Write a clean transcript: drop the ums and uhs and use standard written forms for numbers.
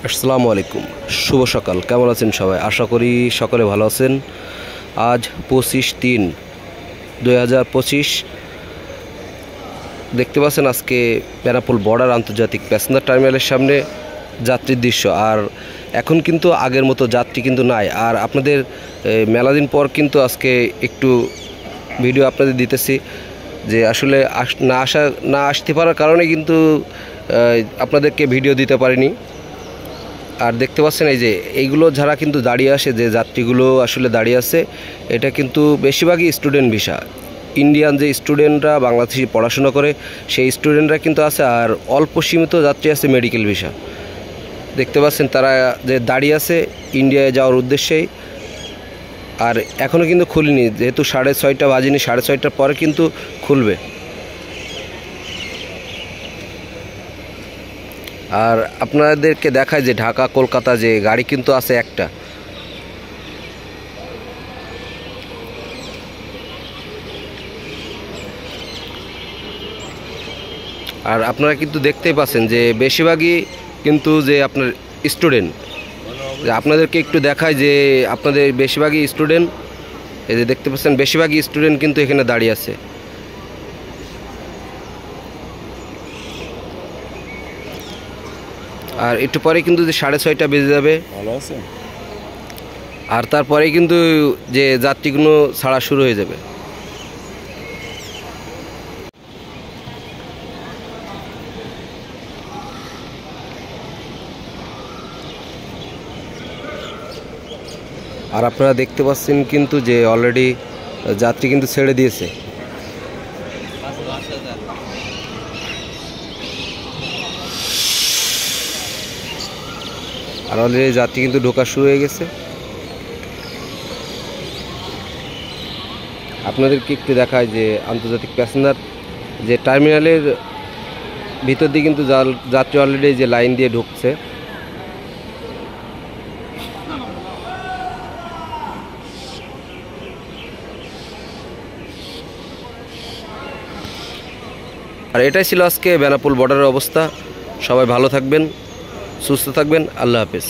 আসসালামু আলাইকুম, শুভ সকাল। কেমন আছেন সবাই? আশা করি সকলে ভালো আছেন। আজ 25/3/2025 দেখতে পাচ্ছেন আজকে বেনাপোল বর্ডার আন্তর্জাতিক প্যাসেঞ্জার টার্মিনালের সামনে যাত্রীর দৃশ্য। আর এখন কিন্তু আগের মতো যাত্রী কিন্তু নাই। আর আপনাদের মেলা দিন পর কিন্তু আজকে একটু ভিডিও আপনাদের দিতেছি যে আসলে না আসতে পারার কারণে কিন্তু আপনাদেরকে ভিডিও দিতে পারিনি। আর দেখতে পাচ্ছেন এই যে এইগুলো যারা কিন্তু দাঁড়িয়ে আসে, যে যাত্রীগুলো আসলে দাঁড়িয়ে আছে, এটা কিন্তু বেশিরভাগই স্টুডেন্ট ভিসা। ইন্ডিয়ান যে স্টুডেন্টরা বাংলাদেশে পড়াশোনা করে সেই স্টুডেন্টরা কিন্তু আছে, আর অল্প সীমিত যাত্রী আছে মেডিকেল ভিসা। দেখতে পাচ্ছেন তারা যে দাঁড়িয়ে আছে ইন্ডিয়ায় যাওয়ার উদ্দেশ্যেই। আর এখনও কিন্তু খুলিনি, যেহেতু 6:30 বাজেনি, 6:30টার পরে কিন্তু খুলবে। আর আপনাদেরকে দেখায় যে ঢাকা কলকাতা যে গাড়ি কিন্তু আছে একটা। আর আপনারা কিন্তু দেখতেই পাচ্ছেন যে বেশিরভাগই কিন্তু যে আপনার স্টুডেন্ট, আপনাদেরকে একটু দেখায় যে আপনাদের বেশিরভাগই স্টুডেন্ট। এই যে দেখতে পাচ্ছেন বেশিরভাগই স্টুডেন্ট কিন্তু এখানে দাঁড়িয়ে আছে। আর একটু পরে কিন্তু যে 6:30 বেজে যাবে, ভালো আছে। আর তারপরেই কিন্তু যে যাত্রীগুলো ছাড়া শুরু হয়ে যাবে। আর আপনারা দেখতে পাচ্ছেন কিন্তু যে অলরেডি যাত্রী কিন্তু ছেড়ে দিয়েছে। আর অলরেডি যাত্রী কিন্তু ঢোকা শুরু হয়ে গেছে। আপনাদেরকে একটু দেখায় যে আন্তর্জাতিক প্যাসেঞ্জার যে টার্মিনালের ভিতর দিয়ে কিন্তু যাত্রী অলরেডি যে লাইন দিয়ে ঢুকছে। আর এটাই ছিল আজকে বেনাপোল বর্ডারের অবস্থা। সবাই ভালো থাকবেন, সুস্থ থাকবেন। আল্লাহ হাফেজ।